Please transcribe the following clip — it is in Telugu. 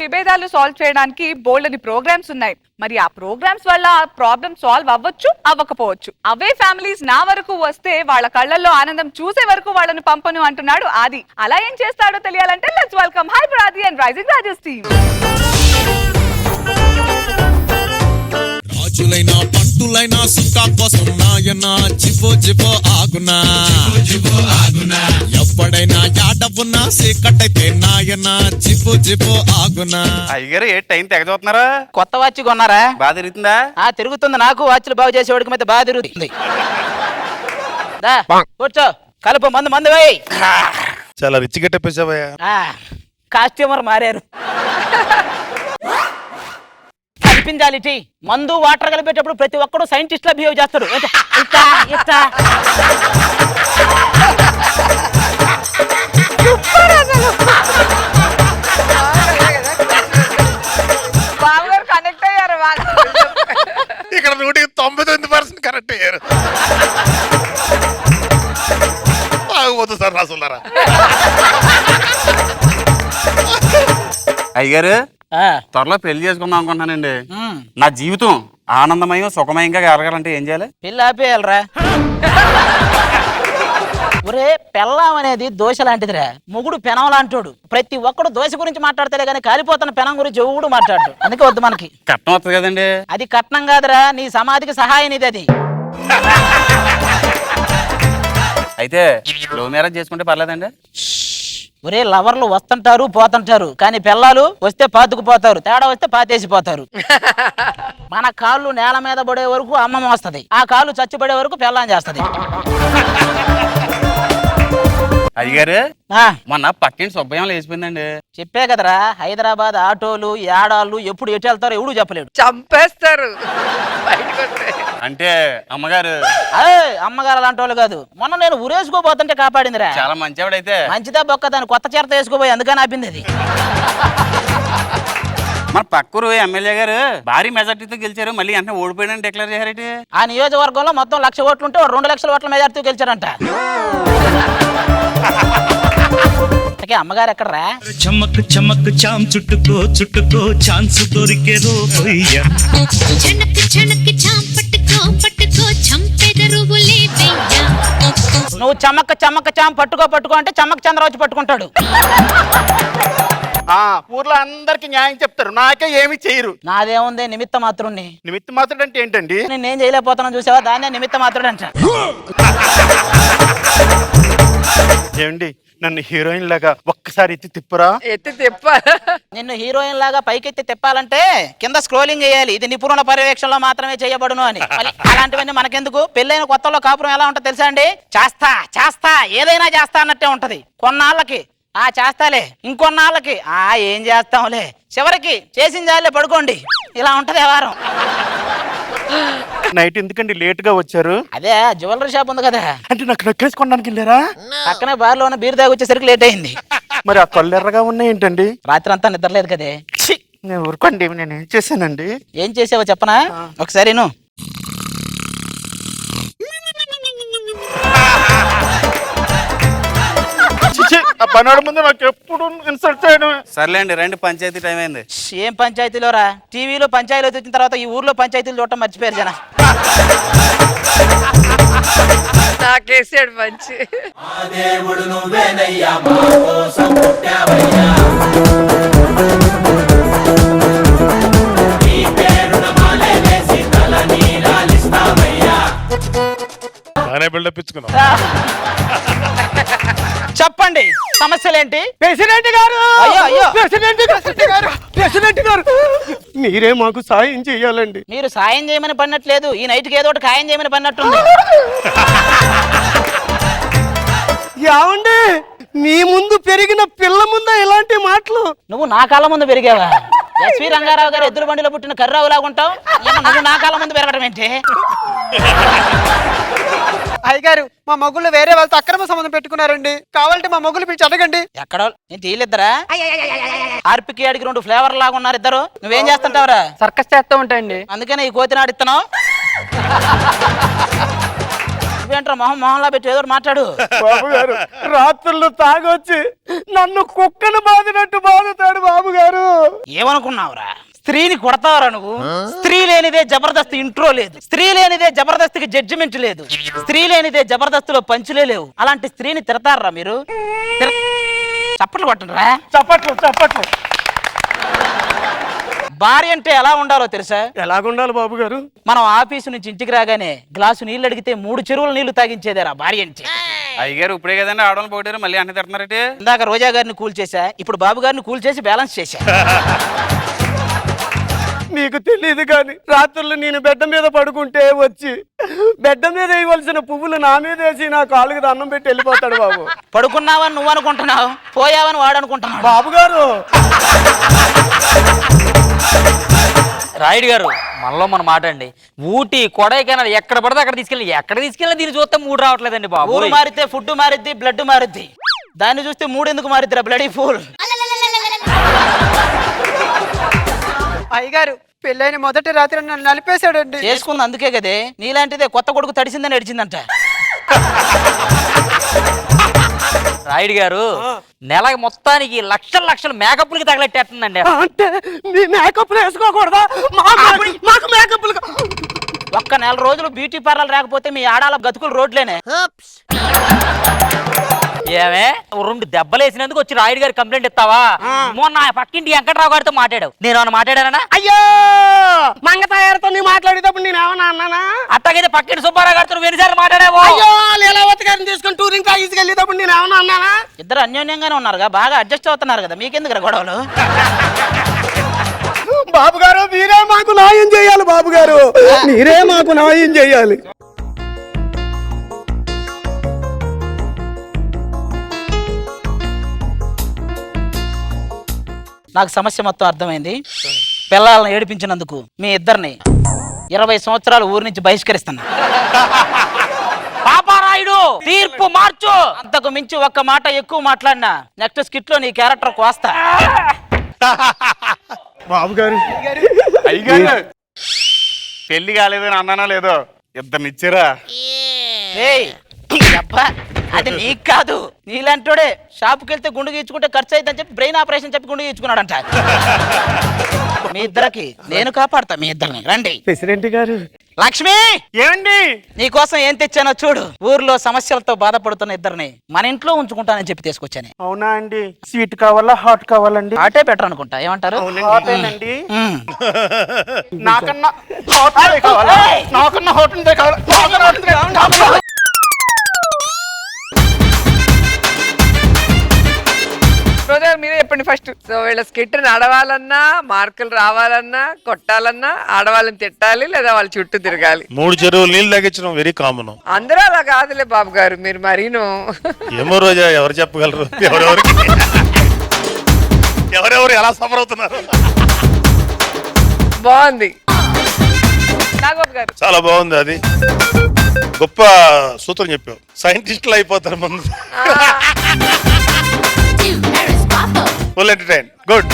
విభేదాలు సాల్వ్ చేయడానికి బోల్డని ప్రోగ్రామ్స్ ఉన్నాయి. మరి ఆ ప్రోగ్రామ్స్ వల్ల ప్రాబ్లం సాల్వ్ అవ్వచ్చు, అవ్వకపోవచ్చు. అవే ఫ్యామిలీస్ నా వరకు వస్తే వాళ్ళ కళ్ళల్లో ఆనందం చూసే వరకు వాళ్ళని పంపను అంటున్నాడు ఆది. అలా ఏం చేస్తాడో తెలియాలంటే లెట్స్ వెల్కమ్ హైపర్ ఆది అండ్ రైజింగ్ రాజెస్ టీమ్. రాజులైనా పంటులైనా సుఖా కోసం నాయనా జిపో జిపో ఆగునా ఎప్పుడైనా యాడవున్నా సీకటైతే నాయనా జిపో జిపో ఆగునా. అయ్యారు ఏ టైం తెగ చూస్తున్నారా? కొత్త వాచ్ కొన్నారా? బాగా తిరుగుతుందా? తిరుగుతుంది. నాకు వాచ్లు బాగు చేసేవాడికి మీద బాగా తిరుగుతుంది. కూర్చో, కలుపు, మందు వేయ్. చాలా రిచ్ గా చెప్పేసావయ్యా. కాస్ట్యూమర్ మారారు. కల్పించాలి టీ. మందు వాటర్ కలిపేటప్పుడు ప్రతి ఒక్కడు సైంటిస్ట్ లా బిహేవ్ చేస్తాడు. కనెక్ట్ అయ్యారు ఇక్కడ 99% కరెక్ట్ అయ్యారు. బాగుపోతుంది సార్ రాసులారా. అయ్యారు త్వరలో పెళ్లి చేసుకుందాం అనుకుంటున్నానండి. నా జీవితం ఆనందమయం సుఖమయంగా ఎరగాలంటే ఏం చేయాలి? పెళ్ళి ఆపేయాలరా. ఒరే, పెళ్ళం అనేది దోశ లాంటిదిరా. మొగుడు పెనం లాంటోడు. ప్రతి ఒక్కడు దోశ గురించి మాట్లాడతాడే కానీ కాలిపోతున్న పెనం గురించి ఎవడు మాట్లాడు. అందుకే వద్దు మనకి. కట్నం వస్తుంది కదండి. అది కట్నం కాదురా, నీ సమాధికి సహాయం ఇది. అది అయితే లవ్ మ్యారేజ్ చేసుకుంటే పర్లేదండి? ఒరే, లవర్లు వస్తుంటారు పోతుంటారు, కానీ పిల్లలు వస్తే పాతుకుపోతారు, తేడా వస్తే పాతేసిపోతారు. మన కాళ్ళు నేల మీద పడే వరకు అమ్మమ్మ వస్తది, ఆ కాళ్ళు చచ్చిపడే వరకు పెళ్ళాం చేస్తది. అయ్యారు మొన్న పక్కింటి సుబ్బయ్యం లేచిపోయిందండి. చెప్పే కదరా, హైదరాబాద్ ఆటోలు ఏడాళ్ళు ఎప్పుడు ఎటు వెళ్తారో ఎవడు చెప్పలేడు. చంపేస్తారు. అంటే అమ్మగారు అమ్మగారు అలాంటి వాళ్ళు కాదు. మొన్న నేను ఊరేసుకోబోతుంటే కాపాడిందిరా. చాలా మంచివాడైతే. మంచిదా బొక్క, దాన్ని కొత్త చీరత వేసుకోబోయి అందుకని ఆపింది అది. మన పక్కూరు ఎమ్మెల్యే గారు భారీ మెజార్టీతో గెలిచారు, మళ్ళీ అంటే ఓడిపోయాడని డిక్లేర్ చేశారంటే. ఆ నియోజకవర్గంలో మొత్తం 1,00,000 ఓట్లు ఉంటే 2 లక్షల ఓట్ల మెజార్టీతో గెలిచారంట. అమ్మగారు ఎక్కడరా? చమక్ చమక్ చాం చుట్టుకో చుట్టుకో ఛాన్స్ దొరికే రోయ్యా. నువ్వు చమక్ చమక్ చాం పట్టుకో అంటే చమక్ చంద్ర వచ్చి పట్టుకుంటాడు. ఊర్లో అందరికి న్యాయం చెప్తారు, నాకే ఏమి చేయరు. నాదేముంది, నిమిత్త మాత్రుణ్ణి. నిమిత్త మాత్రుడు అంటే ఏంటండి? నేనేం చేయలేకపోతున్నా చూసావా, దాన్నే నిమిత్త మాత్రుడు అంట. ఏమండి, నన్ను హీరోయిన్ లాగా ఒక్కసారి ఎత్తి తిప్పరా? నిన్ను హీరోయిన్ లాగా పైకెత్తి తిప్పాలంటే కింద స్క్రోలింగ్ చేయాలి. ఇది నిపుణుల పర్యవేక్షణలో మాత్రమే చేయబడును అని. అలాంటివన్నీ మనకెందుకు? పెళ్ళైన కొత్తలో కాపురం ఎలా ఉంటది తెలుసా అండి? చేస్తా ఏదైనా చేస్తా అన్నట్టే ఉంటది. కొన్నాళ్ళకి చేస్తాలే, ఇంకొన్నాళ్ళకి ఏం చేస్తాంలే, చివరికి చేసిన జాలే పడుకోండి. ఇలా ఉంటది వ్యవహారం. నైట్ ఎందుకండి లేట్ గా వచ్చారు? అదే జ్యువెలరీ షాప్ ఉంది కదా, అంటే నాకు నెక్లెస్ కొనడానికి వెళ్ళారా? పక్కనే బార్లో ఉన్న బీర్ దాగి వచ్చేసరికి లేట్ అయింది. మరి ఆ కళ్ళు ఎర్రగా ఉన్నాయి ఏంటండి? రాత్రి అంతా నిద్రలేదు కదే. నేను ఊరుకోండి, నేను ఏం చేశానండి? ఏం చేసావో చెప్పనా? ఒకసారి పనాడు ముందు నాకు ఎప్పుడు ఇన్సల్ట్ చేయడం. సర్లేండి, రండి, పంచాయతీ టైం అయింది. ఏం పంచాయతీలోరా? టీవీలో పంచాయతీలు వచ్చిన తర్వాత ఈ ఊర్లో పంచాయతీలు చూడటం మర్చిపోయారు జన. నాకేసాడు మంచి. బిల్డప్ ఇచ్చుకున్నాం. చెప్పండి, సమస్యలేంటి? ప్రెసిడెంట్ గారు, అయ్యో ప్రెసిడెంట్ గారు, మీరే మాకు సాయం చేయాలండి. మీరు సాయం చేయమని పడినట్లేదు, ఈ నైట్కి ఏదో ఒకటి ఖాయం చేయమని పడినట్టుంది. యావండి, మీ ముందు పెరిగిన పిల్ల ముందా ఇలాంటి మాటలు? నువ్వు నా కాళ్ళ ముందు పెరిగావా? ఎస్వి రంగారావు గారు ఎద్దుల బండిలో పుట్టిన కర్రావు లాగుంటావు. నువ్వు నా కాళ్ళ ముందు పెరగడం ఏంటి? అయ్యగారు, మా మొగుళ్ళు వేరే వాళ్ళతో అక్రమ సంబంధం పెట్టుకున్నారండి. కావాలంటే మా మొగుళ్ళు పిలిచి అడగండి. ఎక్కడో నేను తీయలేద్దరా? ఆర్పికి అడిగి 2 ఫ్లేవర్ లాగా ఉన్నారు ఇద్దరు. నువ్వేం చేస్తుంటావురా? సర్కస్ చేస్తూ ఉంటాయండి. అందుకనే ఈ కోతినాడు ఇస్తున్నావు. నువ్వేంట్రా మొహంలా పెట్టి ఏదో ఒకటి మాట్లాడు. బాబు గారు రాత్రులు తాగొచ్చి నన్ను కుక్కను బాదినట్టు బాదుతాడు బాబు గారు. ఏమనుకున్నావురా? స్త్రీని కొడతావరా నువ్వు? స్త్రీ లేనిదే జబర్దస్త్ ఇంట్రో లేదు, స్త్రీ లేనిదే జబర్దస్త్కి జడ్జిమెంట్ లేదు, స్త్రీ లేనిదే జబర్దస్త్లో పంచులే లేవు. అలాంటి స్త్రీని తిడతారా మీరు? చప్పట్లు కొట్టండిరా. చప్పట్లు చప్పట్లు. భార్య అంటే ఎలా ఉండాలో తెలుసా? ఎలాగుండాలి బాబు గారు? మనం ఆఫీసు నుంచి ఇంటికి రాగానే గ్లాసు నీళ్ళు అడిగితే 3 చెరువుల నీళ్లు తాగించేదేరా భార్య అంటే. అయ్యగారు ఇప్పుడే కదండి ఆడవాళ్ళు పోయారు, మళ్ళీ అన్ని తిడుతున్నారంటే. ఇందాక రోజా గారిని కూల్ చేశా, ఇప్పుడు బాబు గారిని కూల్ చేసి బ్యాలెన్స్ చేశా. నీకు తెలియదు కానీ రాత్రులు నేను బెడ్డ మీద పడుకుంటే వచ్చి బెడ్డ మీద వేయవలసిన పువ్వులు నా మీద వేసి నా కాళ్ళకి దండం పెట్టి వెళ్ళిపోతాడు బాబు. పడుకున్నావని నువ్వు అనుకుంటున్నావు, పోయావని వాడు అనుకుంటున్నావు. బాబు గారు రాయుడు గారు మనలో మన మాట అండి. ఊటీ కొడైకెనాల్ ఎక్కడ పడితే అక్కడ తీసుకెళ్ళి దీన్ని చూస్తే మూడు రావట్లేదండి బాబు. ఊరు మారితే ఫుడ్ మారిద్ది, బ్లడ్ మారిద్ది. దాన్ని చూస్తే 3 ఎందుకు మారిద్దిరా బ్లడీ ఫూల్. అయ్యగారు పెళ్ళైన మొదటి రాత్రి నన్ను నలిపేశాడండి. చేసుకుంది అందుకే కదే, నీలాంటిదే కొత్త కొడుకు తడిసిందని అడిచిందంట. రాయుడు గారు నెలకి మొత్తానికి లక్షల మేకప్లకి తగలెట్టేస్తుందండి. అంటే మీ మేకప్లు వేసుకోకూడదా? మాకు మేకప్లు ఒక్క నెల రోజులు బ్యూటీ పార్లర్ రాకపోతే మీ ఆడాల గతుకులు రోడ్లేనే. ఏమే 2 దెబ్బలు వేసినందుకు వచ్చి రాయుడు గారు కంప్లైంట్ ఇస్తావా? మొన్న పక్కింటి వెంకట్రావు గారితో మాట్లాడావు, నేను ఏమన్నా మాట్లాడానా? అయ్యో మంగతాయారితో నీ మాట్లాడేటప్పుడు నేను ఏమన్నా అన్నానా? అట్టగైతే పక్కింటి సుబ్బారావు గారితో ఎన్నిసార్లు మాట్లాడావు? అయ్యో లీలావతి గారిని తీసుకొని టూరింగ్ తీసుకెళ్ళేటప్పుడు నేను ఏమన్నా అన్నానా? ఇద్దరు అన్యోన్యంగానే ఉన్నారుగా, బాగా అడ్జస్ట్ అవుతున్నారు కదా, మీకెందుకు గొడవలు? బాబు గారు మీరే మాకు న్యాయం చేయాలి. బాబు గారు మీరే మాకు న్యాయం చేయాలి. నాకు సమస్య మొత్తం అర్థమైంది. పిల్లల్ని ఏడిపించినందుకు మీ ఇద్దరిని 20 సంవత్సరాలు ఊరి నుంచి బహిష్కరిస్తున్నా. పాపారాయుడు తీర్పు మార్చు. అంతకు మించి ఒక్క మాట ఎక్కువ మాట్లాడినా నెక్స్ట్ స్కిట్ లో నీ క్యారెక్టర్ కోస్తా. బాబు గారు అయ్యగారు పెళ్లి కాలేదని అన్నానా లేదో, ఇద్దరినిచ్చారా? ఏయ్ అబ్బా, అది నీకు కాదు, నీలాంటోడే షాప్కి వెళ్తే గుండు గీచుకుంటే ఖర్చు అయిద్దని చెప్పి బ్రెయిన్ ఆపరేషన్ చెప్పి గుండు గీచుకున్నాడంట. మీ ఇద్దరికి నేను కాపాడతా, మీ ఇద్దరిని. రండి. ప్రెసిడెంట్ గారు. లక్ష్మి ఏమండి? నీకోసం ఏం తెచ్చానో చూడు. ఊర్లో సమస్యలతో బాధపడుతున్న ఇద్దరిని మన ఇంట్లో ఉంచుకుంటానని చెప్పి తీసుకొచ్చాను. అవునా అండి? స్వీట్ కావాలా హాట్ కావాలండి? ఆటే బెటర్ అనుకుంటా, ఏమంటారు? హాటేనండి. మ్మ్. నాకన్నా హాట్ కావాలా? నాకన్నా హాట్ కావాలా? రోజా మీరే చెప్పండి ఫస్ట్. సో వీళ్ళ స్కిట్ నడవాలన్నా, మార్కులు రావాలన్నా, కొట్టాలన్నా ఆడవాళ్ళని తిట్టాలి లేదా వాళ్ళ చుట్టూ తిరగాలి. 3 చెరువులు నీళ్ళు తగ్గించడం వెరీ కామన్. అందరూ అలా కాదులే బాబు గారు, మీరు మరీను. ఏమో రోజా ఎవరు చెప్పగలరు? ఎవరెవరు ఎలా సఫర్ అవుతున్నారు? బాగుంది నాగబాబు గారు. చాలా బాగుంది. అది గొప్ప సూత్రం చెప్పావు. సైంటిస్టులు అయిపోతారు ముందు. Full entertain. గుడ్.